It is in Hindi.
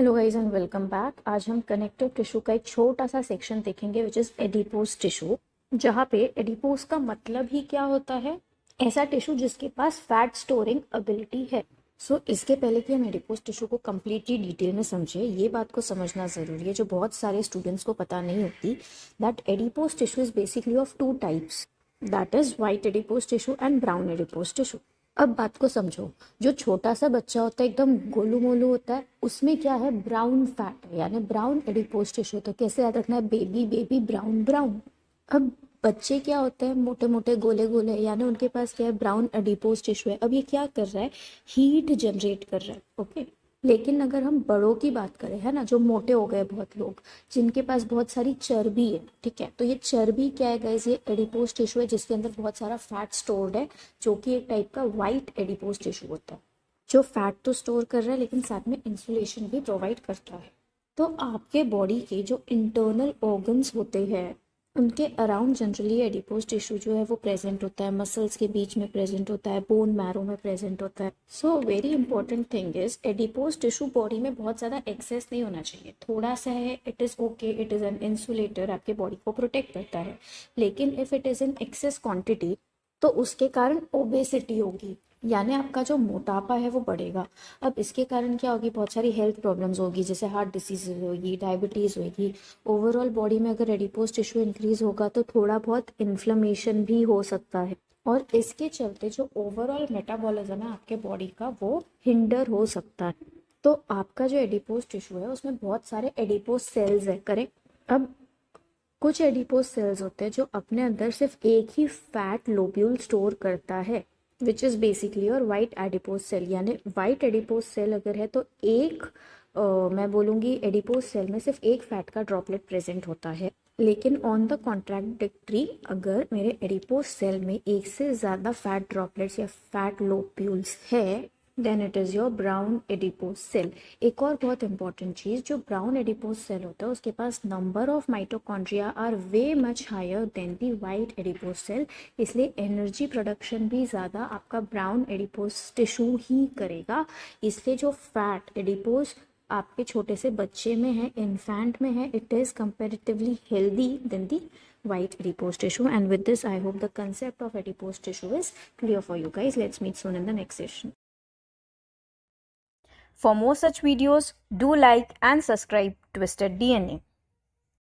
Hello guys and welcome back. आज हम कनेक्टिव टिश्यू का एक छोटा सा सेक्शन देखेंगे विच इज़ एडिपोज टिश्यू, जहाँ पे एडिपोज का मतलब ही क्या होता है, ऐसा टिश्यू जिसके पास फैट स्टोरिंग एबिलिटी है। इसके पहले कि हम एडिपोज टिश्यू को कम्प्लीटली डिटेल में समझें, ये बात को समझना ज़रूरी है जो बहुत सारे स्टूडेंट्स को पता नहीं होती, that adipose tissue is basically of two types, that is white adipose tissue and brown adipose tissue. अब बात को समझो, जो छोटा सा बच्चा होता है एकदम गोलू मोलू होता है, उसमें क्या है, ब्राउन फैट है, यानी ब्राउन एडिपोज टिश्यू। तो कैसे याद रखना है, बेबी बेबी ब्राउन ब्राउन। अब बच्चे क्या होते हैं, मोटे मोटे गोले गोले, यानी उनके पास क्या है, ब्राउन एडिपोज टिश्यू है। अब ये क्या कर रहा है, हीट जनरेट कर रहा है, ओके। लेकिन अगर हम बड़ों की बात करें, है ना, जो मोटे हो गए बहुत लोग, जिनके पास बहुत सारी चर्बी है, ठीक है, तो ये चर्बी क्या है गाइस, ये एडिपोज टिश्यू है जिसके अंदर बहुत सारा फैट स्टोर्ड है, जो कि एक टाइप का वाइट एडिपोज टिश्यू होता है, जो फैट तो स्टोर कर रहा है लेकिन साथ में इंसुलेशन भी प्रोवाइड करता है। तो आपके बॉडी के जो इंटरनल ऑर्गन्स होते हैं, उनके अराउंड जनरली एडिपोज टिश्यू जो है वो प्रेजेंट होता है, मसल्स के बीच में प्रेजेंट होता है, बोन मैरो में प्रेजेंट होता है। So very important thing is, adipose tissue body में बहुत ज़्यादा एक्सेस नहीं होना चाहिए, थोड़ा सा है, it is okay, it is an insulator, आपके बॉडी को प्रोटेक्ट करता है। लेकिन if it is in axis quantity, तो उसके कारण ओबेसिटी होगी, यानी आपका जो मोटापा है वो बढ़ेगा। अब इसके कारण क्या होगी, बहुत सारी हेल्थ प्रॉब्लम्स होगी, जैसे हार्ट डिसीज होगी, डायबिटीज़ होगी। ओवरऑल बॉडी में अगर एडिपोज टिश्यू इंक्रीज होगा तो थोड़ा बहुत इन्फ्लेमेशन भी हो सकता है, और इसके चलते जो ओवरऑल मेटाबॉलिज्म है आपके बॉडी का वो हिंडर हो सकता है। तो आपका जो एडिपोज टिश्यू है उसमें बहुत सारे एडिपोज सेल्स है, करेक्ट। अब कुछ एडिपोज सेल्स होते हैं जो अपने अंदर सिर्फ एक ही फैट लोब्यूल स्टोर करता है, विच इज़ बेसिकली और वाइट एडिपोज सेल। यानी वाइट एडिपोज सेल अगर है तो एक मैं बोलूँगी एडिपोज सेल में सिर्फ एक फैट का ड्रॉपलेट प्रेजेंट होता है। लेकिन ऑन द कॉन्ट्राडिक्टरी, अगर मेरे एडिपोज सेल में एक से ज़्यादा फैट ड्रॉपलेट्स या फैट लोब्यूल्स है, then it is your brown adipose cell. एक और बहुत इंपॉर्टेंट चीज़, जो ब्राउन एडिपोज सेल होता है उसके पास number of mitochondria are way much higher than the white adipose cell, इसलिए एनर्जी प्रोडक्शन भी ज़्यादा आपका ब्राउन एडिपोज टिश्यू ही करेगा। इसलिए जो फैट एडिपोज आपके छोटे से बच्चे में है, इन्फेंट में है, it is comparatively healthy than the white adipose tissue. And with this, I hope the concept of adipose tissue is clear for you guys. Let's meet soon in the next session. For more such videos, do like and subscribe Twisted DNA.